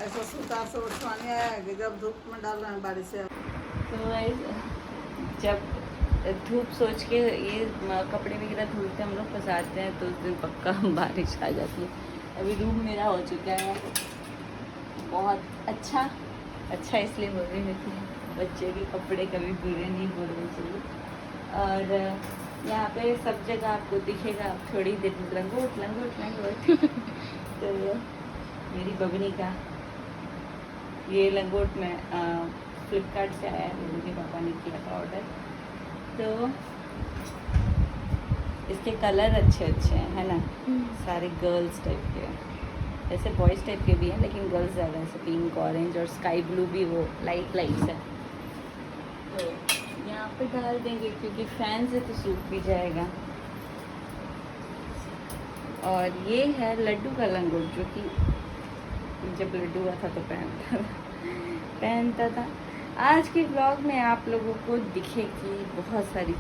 ऐसा सूता से उठवाने आया है कि जब धूप में डाल रहे हैं बारिश से। तो गाइस जब धूप सोच के ये कपड़े वगैरह धुलते हम लोग फंसाते हैं तो उस दिन पक्का बारिश आ जाती है। अभी रूम मेरा हो चुका है बहुत अच्छा। अच्छा इसलिए बोल रही हूँ कि बच्चे के कपड़े कभी बुरे नहीं बोलने चाहिए। और यहाँ पे सब जगह आपको दिखेगा, आप थोड़ी देर में लंगोट लंगोट लंगोट तो मेरी बबनी का ये लंगोट में फ्लिपकार्ट से आया है, मुझे पापा ने किया था ऑर्डर। तो इसके कलर अच्छे अच्छे हैं, है ना, सारे गर्ल्स टाइप के हैं। ऐसे बॉयज़ टाइप के भी हैं लेकिन गर्ल्स ज़्यादा, ऐसे पिंक ऑरेंज और स्काई ब्लू भी वो लाइट लाइट्स है। तो यहाँ पे डाल देंगे क्योंकि फैन से तो सूख भी जाएगा। और ये है लड्डू का लंगोट जो कि जब लड्डू हुआ था तो पहनता था। आज के ब्लॉग में आप लोगों को दिखेगी बहुत सारी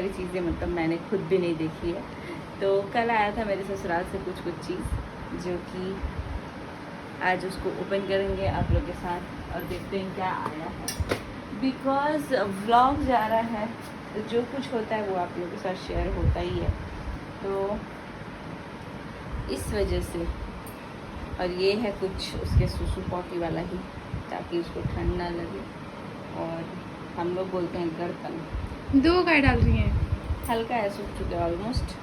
चीज़ें मतलब मैंने खुद भी नहीं देखी है। तो कल आया था मेरे ससुराल से कुछ चीज़ जो कि आज उसको ओपन करेंगे आप लोग के साथ और देखते हैं क्या आया है। बिकॉज़ व्लॉग जा रहा है तो जो कुछ होता है वो आप लोगों के साथ शेयर होता ही है, तो इस वजह से। और ये है कुछ उसके सुसु पॉटी वाला ही, ताकि उसको ठंड ना लगे। और हम लोग बोलते हैं गड़कन। 2 गाय डाल रही हैं, हल्का है, सूख चुका है ऑलमोस्ट,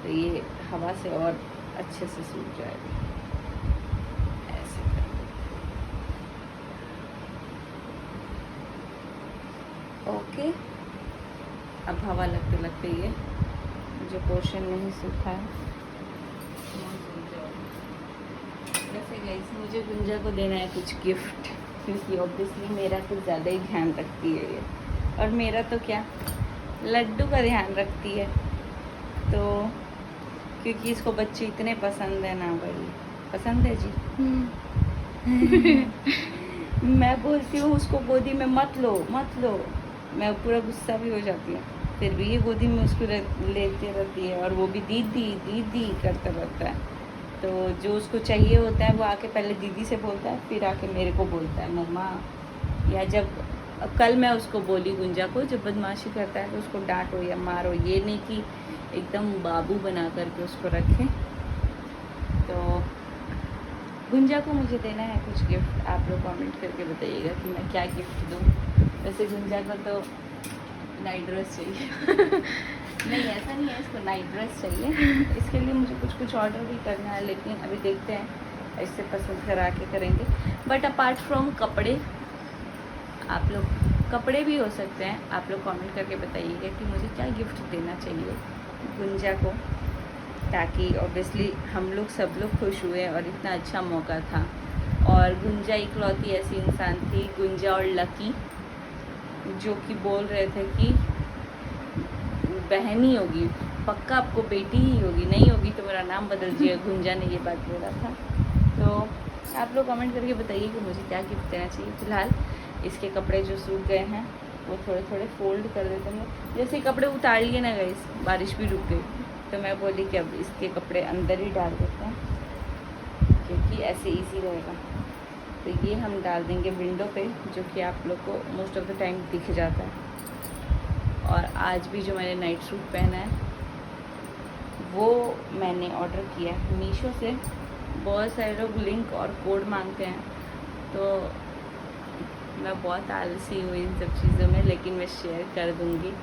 तो ये हवा से और अच्छे से सूख जाएगा। ऐसे ओके। अब हवा लगते लगते ये जो पोर्शन नहीं सूखा है वैसे गाइस मुझे गुंजा को देना है कुछ गिफ्ट, क्योंकि ऑब्वियसली मेरा कुछ ज़्यादा ही ध्यान रखती है ये। और मेरा तो क्या लड्डू का ध्यान रखती है, तो क्योंकि इसको बच्चे इतने पसंद है ना भाई, पसंद है जी। मैं बोलती हूँ उसको गोदी में मत लो मत लो, मैं पूरा गुस्सा भी हो जाती हूँ, फिर भी ये गोदी में उसको लेती रहती है और वो भी दीदी दीदी करता रहता है। तो जो उसको चाहिए होता है वो आके पहले दीदी से बोलता है, फिर आके मेरे को बोलता है मम्मा। या जब कल मैं उसको बोली गुंजा को, जब बदमाशी करता है तो उसको डांटो या मारो, ये नहीं कि एकदम बाबू बना करके उसको रखें। तो गुंजा को मुझे देना है कुछ गिफ्ट, आप लोग कमेंट करके बताइएगा कि मैं क्या गिफ्ट दूँ। वैसे गुंजा को तो नाइट ड्रेस चाहिए नहीं ऐसा नहीं है, इसको नाइट ड्रेस चाहिए। इसके लिए मुझे कुछ ऑर्डर भी करना है, लेकिन अभी देखते हैं, इससे पसंद करा के करेंगे। बट अपार्ट फ्रॉम कपड़े, आप लोग कपड़े भी हो सकते हैं, आप लोग कमेंट करके बताइएगा कि मुझे क्या गिफ्ट देना चाहिए गुंजा को, ताकि ऑब्वियसली हम लोग सब लोग खुश हुए। और इतना अच्छा मौका था, और गुंजा इकलौती ऐसी इंसान थी, गुंजा और लकी, जो कि बोल रहे थे कि बहन ही होगी, पक्का आपको बेटी ही होगी, नहीं होगी तो मेरा नाम बदल दिया। गुंजा ने ये बात बोला था। तो आप लोग कमेंट करके बताइए कि मुझे क्या गिफ्ट देना चाहिए। फ़िलहाल इसके कपड़े जो सूख गए हैं वो थोड़े थोड़े फोल्ड कर देते हैं। जैसे कपड़े उतार लिए ना गए, बारिश भी रुक गई, तो मैं बोली कि अब इसके कपड़े अंदर ही डाल देते हैं, क्योंकि ऐसे ईजी रहेगा। तो ये हम डाल देंगे विंडो पे, जो कि आप लोग को मोस्ट ऑफ द टाइम दिख जाता है। और आज भी जो मैंने नाइट सूट पहना है वो मैंने ऑर्डर किया है मीशो से। बहुत सारे लोग लिंक और कोड मांगते हैं, तो मैं बहुत आलसी हुई इन सब चीज़ों में, लेकिन मैं शेयर कर दूँगी।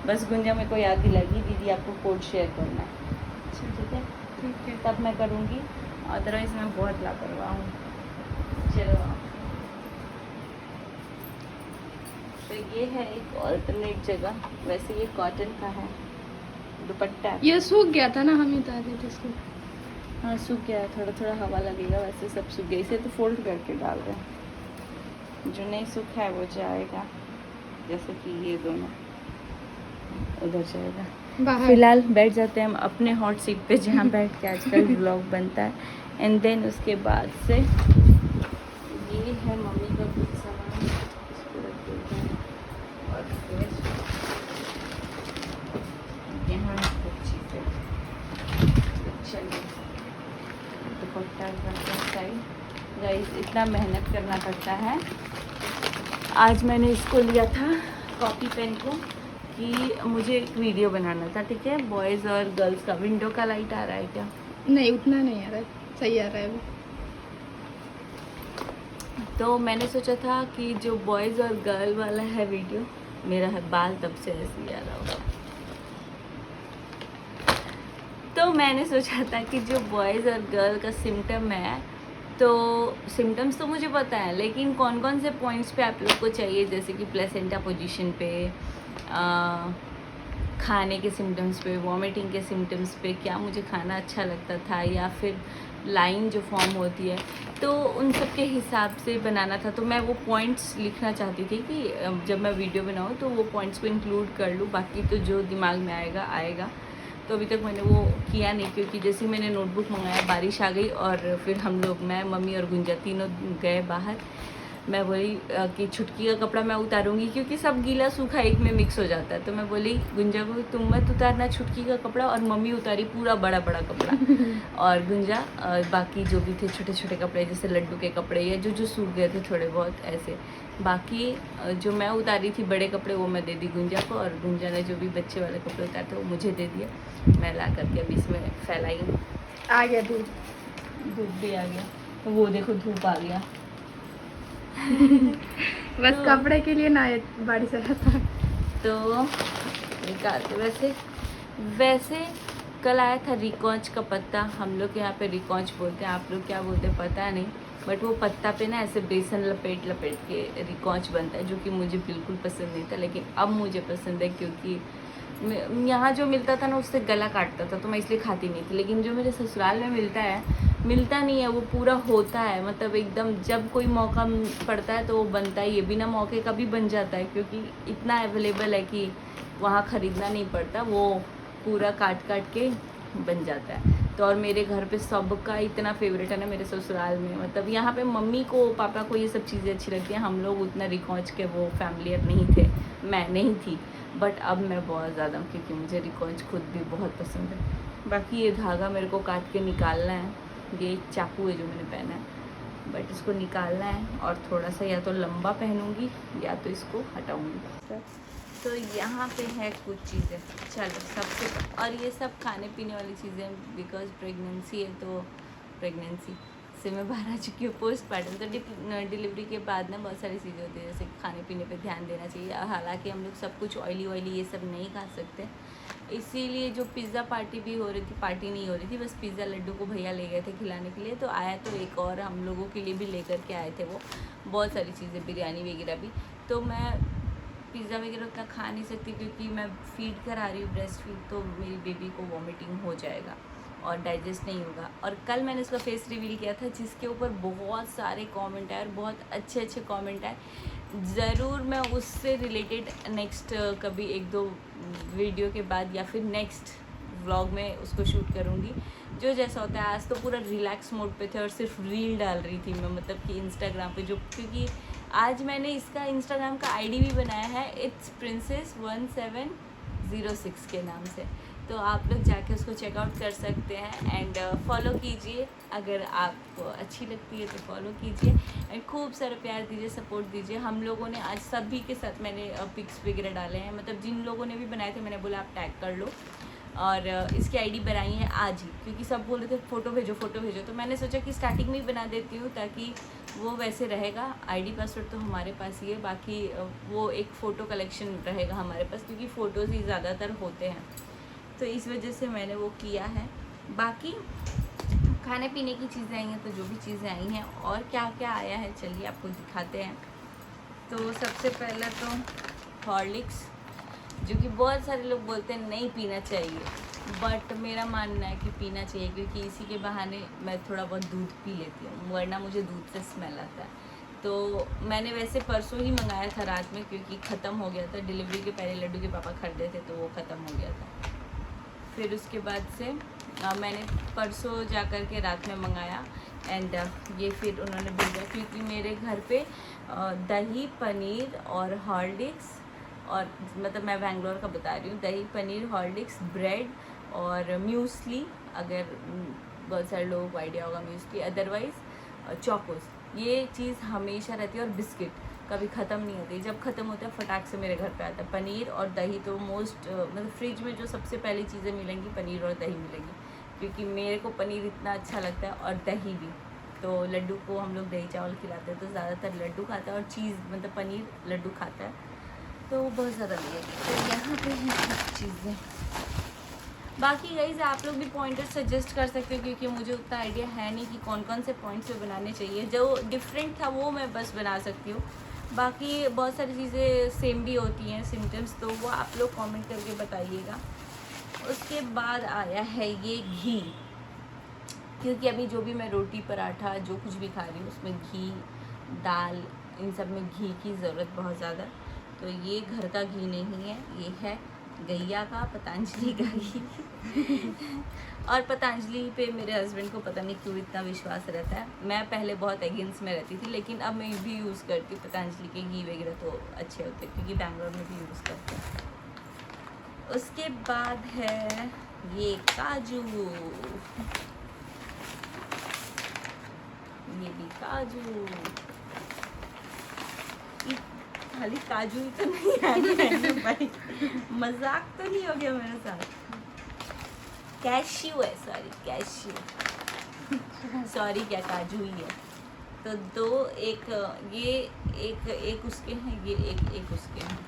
बस गुंजा मेरे को याद दिलाएगी दीदी आपको कोड शेयर करना है। ठीक है ठीक है, तब मैं करूँगी, अदरवाइज़ मैं बहुत लापरवाह हूँ। चलो, तो ये है एक ऑल्टरनेट जगह। वैसे ये कॉटन का है, दुपट्टा है। ये सूख गया था ना, हम ही उतार देते इसको। हाँ सूख गया है, थोड़ा थोड़ा हवा लगेगा, वैसे सब सूख गया। इसे तो फोल्ड करके डाल रहे हैं, जो नहीं सूखा है वो जाएगा, जैसे कि ये दोनों उधर जाएगा। बाहर फिलहाल बैठ जाते हैं हम अपने हॉट सीट पे, जहाँ बैठ के आजकल व्लॉग बनता है। एंड देन उसके बाद से ये है मम्मी का कुछ सामान, इसको रख देते हैं। और फिर यहाँ कुछ चीज़ें, चलिए दुपट्टा का साइड गाइस इतना मेहनत करना पड़ता है। आज मैंने इसको लिया था कॉपी पेन को कि मुझे एक वीडियो बनाना था, ठीक है, बॉयज़ और गर्ल्स का। विंडो का लाइट आ रहा है क्या? नहीं, उतना नहीं आ रहा है, सही आ रहा है अभी। तो मैंने सोचा था कि जो बॉयज़ और गर्ल वाला है वीडियो, मेरा है बाल तब से ऐसे ही आ रहा होगा, तो मैंने सोचा था कि जो बॉयज़ और गर्ल का सिम्टम है, तो सिम्टम्स तो मुझे पता है, लेकिन कौन कौन से पॉइंट्स पे आप लोग को चाहिए, जैसे कि प्लेसेंटा पोजीशन पे, खाने के सिम्टम्स पे, वॉमिटिंग के सिम्टम्स पे, क्या मुझे खाना अच्छा लगता था, या फिर लाइन जो फॉर्म होती है, तो उन सब के हिसाब से बनाना था। तो मैं वो पॉइंट्स लिखना चाहती थी कि जब मैं वीडियो बनाऊँ तो वो पॉइंट्स को इंक्लूड कर लूँ, बाकी तो जो दिमाग में आएगा आएगा। तो अभी तक मैंने वो किया नहीं, क्योंकि जैसे ही मैंने नोटबुक मंगाया बारिश आ गई, और फिर हम लोग, मैं, मम्मी और गुंजा तीनों गए बाहर। मैं बोली कि छुटकी का कपड़ा मैं उतारूंगी, क्योंकि सब गीला सूखा एक में मिक्स हो जाता है। तो मैं बोली गुंजा को तुम मत उतारना छुटकी का कपड़ा, और मम्मी उतारी पूरा बड़ा बड़ा कपड़ा और गुंजा बाकी जो भी थे छोटे छोटे कपड़े, जैसे लड्डू के कपड़े या जो जो सूख गए थे थोड़े बहुत ऐसे। बाकी जो मैं उतारी थी बड़े कपड़े वो मैं दे दी गुंजा को, और गुंजा ने जो भी बच्चे वाले कपड़े उतारे थे वो मुझे दे दिया। मैं ला करके अभी इसमें फैलाई हूँ। आ गया दूध, धूप भी आ गया, तो वो देखो धूप आ गया। बस तो कपड़े के लिए ना बारिश आ रहा था। तो निकालते वैसे कल आया था रिकॉच का पत्ता। हम लोग के यहाँ पे रिकॉच बोलते हैं, आप लोग क्या बोलते हैं पता नहीं, बट वो पत्ता पे ना ऐसे बेसन लपेट लपेट के रिकॉच बनता है, जो कि मुझे बिल्कुल पसंद नहीं था, लेकिन अब मुझे पसंद है, क्योंकि यहाँ जो मिलता था ना उससे गला काटता था, तो मैं इसलिए खाती नहीं थी। लेकिन जो मेरे ससुराल में मिलता नहीं है, वो पूरा होता है, मतलब एकदम जब कोई मौका पड़ता है तो वो बनता है, ये बिना मौके का भी बन जाता है, क्योंकि इतना अवेलेबल है कि वहाँ ख़रीदना नहीं पड़ता, वो पूरा काट काट के बन जाता है। तो और मेरे घर पे सबका इतना फेवरेट है ना मेरे ससुराल में, मतलब यहाँ पे मम्मी को पापा को ये सब चीज़ें अच्छी लगती हैं। हम लोग उतना रिकॉच के वो फैमिलियर नहीं थे, मैं नहीं थी, बट अब मैं बहुत ज़्यादा हूँ, क्योंकि मुझे रिकॉच खुद भी बहुत पसंद है। बाकी ये धागा मेरे को काट के निकालना है, ये एक चाकू है जो मैंने पहना है, बट इसको निकालना है, और थोड़ा सा या तो लंबा पहनूंगी या तो इसको हटाऊंगी। तो यहाँ पे है कुछ चीज़ें, चलो सबसे, और ये सब खाने पीने वाली चीज़ें, बिकॉज प्रेगनेंसी है, तो प्रेगनेंसी से मैं बाहर आ चुकी हूँ, पोस्टमार्टम। तो डिलीवरी के बाद ना बहुत सारी चीज़ें होती है, जैसे खाने पीने पे ध्यान देना चाहिए। हालांकि हम लोग सब कुछ ऑयली ये सब नहीं खा सकते, इसीलिए जो पिज़्ज़ा पार्टी भी हो रही थी, पार्टी नहीं हो रही थी, बस पिज़्ज़ा लड्डू को भैया ले गए थे खिलाने के लिए, तो आया तो एक और हम लोगों के लिए भी लेकर के आए थे वो बहुत सारी चीज़ें, बिरयानी वगैरह भी। तो मैं पिज़्ज़ा वगैरह उतना खा नहीं सकती, क्योंकि मैं फीड करा रही हूँ, ब्रेस्ट फीड, तो मेरी बेबी को वॉमिटिंग हो जाएगा और डाइजेस्ट नहीं होगा। और कल मैंने इसका फेस रिवील किया था, जिसके ऊपर बहुत सारे कमेंट आए और बहुत अच्छे अच्छे कमेंट आए। ज़रूर मैं उससे रिलेटेड नेक्स्ट कभी एक दो वीडियो के बाद या फिर नेक्स्ट व्लॉग में उसको शूट करूँगी, जो जैसा होता है। आज तो पूरा रिलैक्स मोड पे थे और सिर्फ रील डाल रही थी मैं, मतलब कि इंस्टाग्राम पे, जो क्योंकि आज मैंने इसका इंस्टाग्राम का आईडी भी बनाया है, इट्स प्रिंसेस 1706 के नाम से, तो आप लोग जाके उसको चेकआउट कर सकते हैं एंड फॉलो कीजिए। अगर आपको अच्छी लगती है तो फॉलो कीजिए एंड खूब सारा प्यार दीजिए, सपोर्ट दीजिए। हम लोगों ने आज सभी के साथ मैंने पिक्स वगैरह डाले हैं, मतलब जिन लोगों ने भी बनाए थे मैंने बोला आप टैग कर लो, और इसकी आईडी बनाई है आज ही, क्योंकि सब बोल रहे थे फ़ोटो भेजो फ़ोटो भेजो, तो मैंने सोचा कि स्टार्टिंग में ही बना देती हूँ, ताकि वो वैसे रहेगा। आईडी पासवर्ड तो हमारे पास ही है, बाकी वो एक फ़ोटो कलेक्शन रहेगा हमारे पास, क्योंकि फ़ोटोज़ ही ज़्यादातर होते हैं, तो इस वजह से मैंने वो किया है। बाकी खाने पीने की चीज़ें आई हैं, तो जो भी चीज़ें आई हैं और क्या क्या आया है चलिए आपको दिखाते हैं। तो सबसे पहले तो हॉर्लिक्स, जो कि बहुत सारे लोग बोलते हैं नहीं पीना चाहिए, बट मेरा मानना है कि पीना चाहिए, क्योंकि इसी के बहाने मैं थोड़ा बहुत दूध पी लेती हूँ, वरना मुझे दूध से स्मेल आता है। तो मैंने वैसे परसों ही मंगाया था रात में, क्योंकि ख़त्म हो गया था, डिलीवरी के पहले लड्डू के पापा खरीदे थे तो वो ख़त्म हो गया था। फिर उसके बाद से मैंने परसों जा कर के रात में मंगाया एंड ये फिर उन्होंने भेजा, क्योंकि मेरे घर पे दही पनीर और हॉर्लिक्स, और मतलब मैं बैंगलोर का बता रही हूँ, दही पनीर हॉर्लिक्स ब्रेड और म्यूसली, अगर बहुत सारे लोगों को आइडिया होगा म्यूसली, अदरवाइज़ चौकोस, ये चीज़ हमेशा रहती है, और बिस्किट कभी ख़त्म नहीं होती। जब ख़त्म होता है फटाक से मेरे घर पे आता है। पनीर और दही तो मोस्ट मतलब फ्रिज में जो सबसे पहली चीज़ें मिलेंगी पनीर और दही मिलेगी, क्योंकि मेरे को पनीर इतना अच्छा लगता है और दही भी। तो लड्डू को हम लोग दही चावल खिलाते हैं तो ज़्यादातर लड्डू खाता है, और चीज़ मतलब पनीर लड्डू खाता है, तो वो बहुत ज़्यादा नहीं है। तो यहाँ पे हैं सब चीज़ें। बाकी गाइस आप लोग भी पॉइंटर सजेस्ट कर सकते हो, क्योंकि मुझे उतना आइडिया है नहीं कि कौन कौन से पॉइंट्स पे बनाने चाहिए। जो डिफरेंट था वो मैं बस बना सकती हूँ, बाकी बहुत सारी चीज़ें सेम भी होती हैं सिम्टम्स, तो वो आप लोग कमेंट करके बताइएगा। उसके बाद आया है ये घी, क्योंकि अभी जो भी मैं रोटी पराठा जो कुछ भी खा रही हूँ उसमें घी, दाल, इन सब में घी की ज़रूरत बहुत ज़्यादा। तो ये घर का घी नहीं है, ये है गैया का, पतंजलि का घी। और पतंजलि पे मेरे हस्बैंड को पता नहीं क्यों इतना विश्वास रहता है। मैं पहले बहुत अगेंस्ट में रहती थी, लेकिन अब मैं भी यूज़ करती हूँ पतंजलि के घी वगैरह, तो अच्छे होते हैं, क्योंकि बैंगलोर में भी यूज़ करते हैं। उसके बाद है ये काजू, ये भी काजू, खाली काजू ही तो नहीं है भाई, मजाक तो नहीं हो गया मेरे साथ। कैश्यू है, सॉरी कैश्यू, सॉरी क्या काजू ही है। तो दो, एक ये एक उसके हैं, ये एक उसके हैं,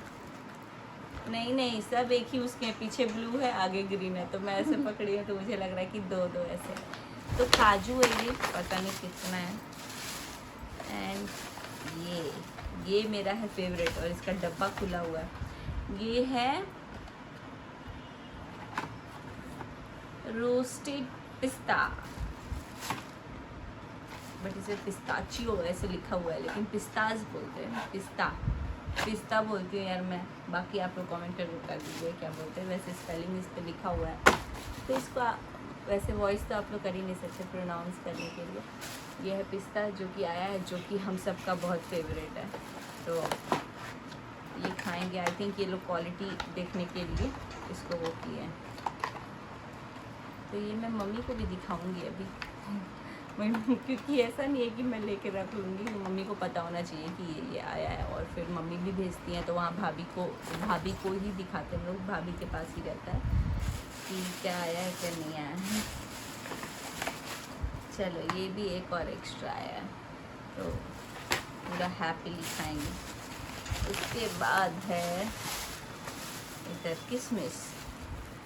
नहीं सब एक ही उसके हैं, पीछे ब्लू है आगे ग्रीन है, तो मैं ऐसे पकड़ी हूँ तो मुझे लग रहा है कि दो ऐसे। तो काजू है, ये पता नहीं कितना है। एंड ये मेरा है फेवरेट, और इसका डब्बा खुला हुआ है। ये है रोस्टेड पिस्ता, बट इसे पिस्ताचियो ऐसे लिखा हुआ है, लेकिन पिस्ताज बोलते हैं, पिस्ता बोलती हूँ यार मैं। बाकी आप लोग कमेंट करके बता दीजिए क्या बोलते हैं। वैसे स्पेलिंग इस पर लिखा हुआ है, तो इसको वैसे वॉइस तो आप लोग कर ही नहीं सकते प्रोनाउंस करने के लिए। ये है पिस्ता जो कि आया है, जो कि हम सब का बहुत फेवरेट है, तो ये खाएंगे। आई थिंक ये लोग क्वालिटी देखने के लिए इसको वो किए हैं। तो ये मैं मम्मी को भी दिखाऊंगी अभी, क्योंकि ऐसा नहीं है कि मैं लेके रख लूँगी, मम्मी को पता होना चाहिए कि ये आया है। और फिर मम्मी भी भेजती हैं, तो वहाँ भाभी को ही दिखाते हैं लोग, भाभी के पास ही रहता है कि क्या आया है क्या नहीं आया है। चलो ये भी एक और एक्स्ट्रा आया है, तो पूरा हैप्पीली खाएंगे। उसके बाद है इधर किशमिश,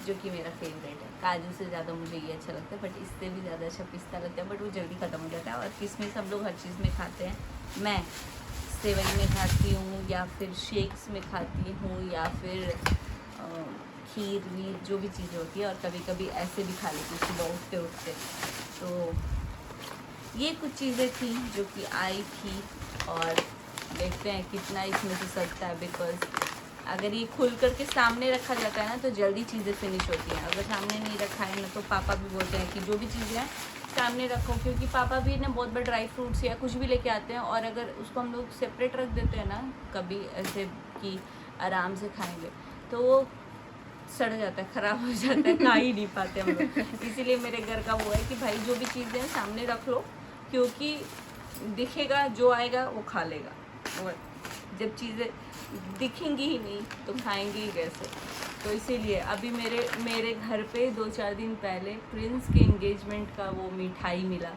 जो कि मेरा फेवरेट है। काजू से ज़्यादा मुझे ये अच्छा लगता है, बट इससे भी ज़्यादा अच्छा पिस्ता लगता है, बट वो जल्दी ख़त्म हो जाता है। और किशमिश हम लोग हर चीज़ में खाते हैं, मैं सेवई में खाती हूँ, या फिर शेक्स में खाती हूँ, या फिर खीर वीर जो भी चीज़ें होती है, और कभी कभी ऐसे भी खा लेती हूँ सुबह उठते। तो ये कुछ चीज़ें थी जो कि आई थी, और देखते हैं कितना इसमें से सस्ता है। बिकॉज अगर ये खुल करके सामने रखा जाता है ना, तो जल्दी चीज़ें फिनिश होती हैं। अगर सामने नहीं रखा है ना, तो पापा भी बोलते हैं कि जो भी चीज़ें हैं सामने रखो, क्योंकि पापा भी ना बहुत बड़ा ड्राई फ्रूट्स या कुछ भी लेके आते हैं, और अगर उसको हम लोग सेपरेट रख देते हैं ना, कभी ऐसे कि आराम से खाएंगे, तो वो सड़ जाता है, ख़राब हो जाता है, खा ही नहीं पाते हम लोग। इसीलिए मेरे घर का वो है कि भाई जो भी चीज़ें हैं सामने रख लो, क्योंकि दिखेगा जो आएगा वो खा लेगा, और जब चीज़ें दिखेंगी ही नहीं तो खाएंगे ही कैसे। तो इसीलिए अभी मेरे घर पे 2-4 दिन पहले प्रिंस के एंगेजमेंट का वो मिठाई मिला।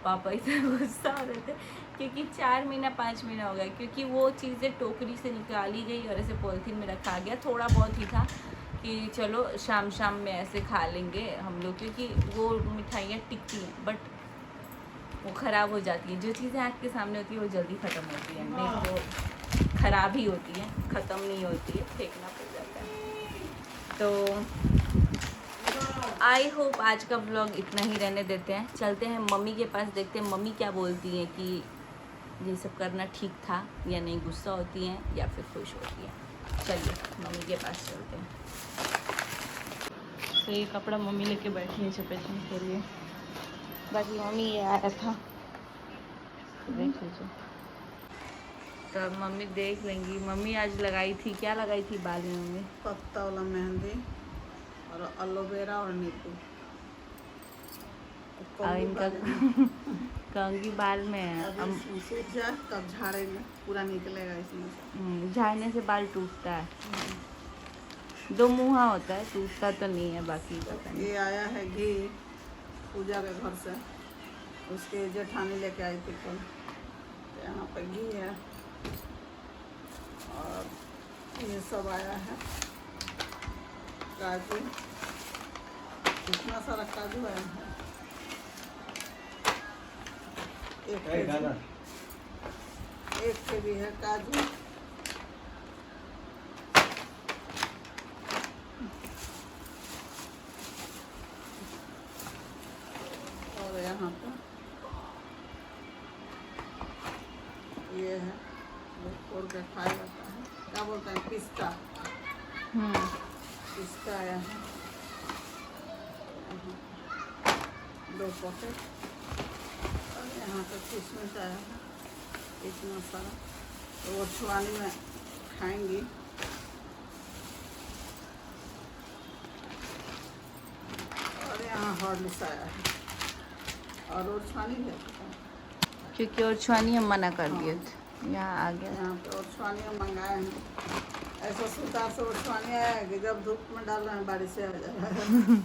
पापा इतना गुस्सा हो रहे थे, क्योंकि 4 महीना 5 महीना हो गया, क्योंकि वो चीज़ें टोकरी से निकाली गई और ऐसे पॉलीथीन में रखा गया। थोड़ा बहुत ही था कि चलो शाम में ऐसे खा लेंगे हम लोग, क्योंकि वो मिठाइयाँ टिकती हैं, बट वो ख़राब हो जाती है। जो चीज़ें आँख के सामने होती है वो जल्दी ख़त्म होती है, नहीं तो ख़राब ही होती है, ख़त्म नहीं होती है, फेंकना पड़ जाता है। तो आई होप आज का व्लॉग इतना ही रहने देते हैं। चलते हैं मम्मी के पास, देखते हैं मम्मी क्या बोलती हैं कि ये सब करना ठीक था या नहीं, गुस्सा होती हैं या फिर खुश होती हैं। चलिए मम्मी के पास चलते हैं। तो ये कपड़ा मम्मी लेके बैठी है चपेटने के लिए, बाकी मम्मी ये आया था, देख लीजिए। तो अब मम्मी देख लेंगी। मम्मी आज लगाई थी, क्या लगाई थी बाल में मम्मी? पत्ता वाला मेहंदी और एलोवेरा और नींबू। और इनका कहूँगी बाल में अभी इसमें सूख जाए तब झाड़ेंगे, पूरा निकलेगा इसमें से। झाड़ने से बाल टूटता है, दो मुँहा होता है, टूटता तो नहीं है, बाकी पता नहीं। ये आया है घी पूजा के घर से, उसके जेठानी लेके आई थी कल। तो यहाँ पे घी है और ये सब आया है, काजू, इतना सारा काजू आया है। एक के भी है काजू। और यहाँ पे ये है, वो तोड़ के खाया जाता है, क्या बोलते हैं, पिस्ता। पिस्ता आया है, दो पॉकेट। और यहाँ पे किशमिश आया है, इतना सारा, तो वो छुआनी में खाएंगी। और यहाँ हॉर्लिक्स आया है और वो छुआनी है, क्योंकि और छुआनी हम मना कर दिए थे, यहाँ आ गया। यहाँ पे और छुआनी मंगाए हैं। ऐसा सुतार से और छुआनी आया है कि जब धूप में डाल रहे हैं बारिश से आ जा रहा है।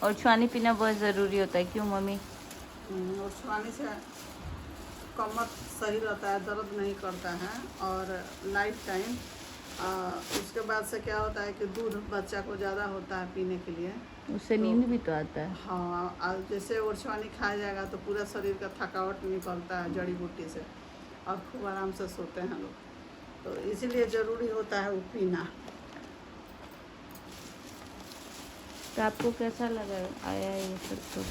और छुआनी पीना बहुत ज़रूरी होता है, क्यों मम्मी? और छुआनी से कमर सही रहता है, दर्द नहीं करता है और लाइफ टाइम। उसके बाद से क्या होता है कि दूध बच्चा को ज़्यादा होता है पीने के लिए, उससे नींद भी तो आता है। हाँ। और जैसे ओरछवानी खाया जाएगा तो पूरा शरीर का थकावट निकलता है जड़ी बूटी से, और खूब आराम से सोते हैं लोग, तो इसीलिए ज़रूरी होता है वो पीना। तो आपको कैसा लगा आया ये सब? तो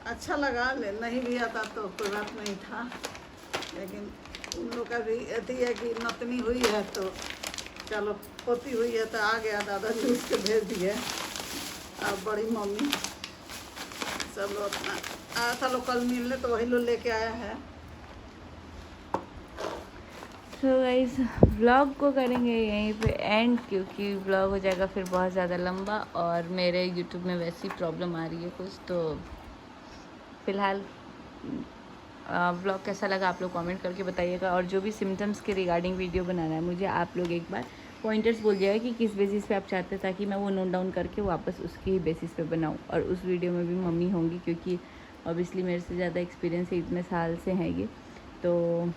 अच्छा लगा, ले नहीं भी आता तो कोई बात नहीं था, लेकिन उन लोग का भी अति है कि नतनी हुई है तो चलो, पोती हुई है तो आ गया, दादाजी उसके भेज दिए। और बड़ी मम्मी सब लोग अपना आया था, लोग कल मिलने तो वही लोग लेके आया है। सो गाइस, व्लॉग को करेंगे यहीं पे एंड, क्योंकि व्लॉग हो जाएगा फिर बहुत ज़्यादा लंबा, और मेरे यूट्यूब में वैसी प्रॉब्लम आ रही है कुछ, तो फ़िलहाल व्लॉग कैसा लगा आप लोग कमेंट करके बताइएगा। और जो भी सिम्टम्स के रिगार्डिंग वीडियो बनाना है मुझे, आप लोग एक बार पॉइंटर्स बोल जाएगा कि किस बेसिस पे आप चाहते हैं, ताकि मैं वो नोट डाउन करके वापस उसकी बेसिस पे बनाऊँ। और उस वीडियो में भी मम्मी होंगी, क्योंकि ऑब्वियसली मेरे से ज़्यादा एक्सपीरियंस है, इतने साल से है ये, तो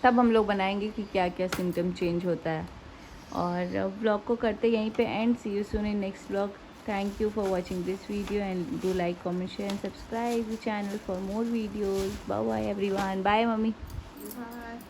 तब हम लोग बनाएंगे कि क्या क्या सिम्टम चेंज होता है। और ब्लॉग को करते यहीं पे end, see you soon in next blog. Thank you for watching this video and do like, comment, share and subscribe the channel for more videos. Bye bye everyone. Bye mommy. Bye.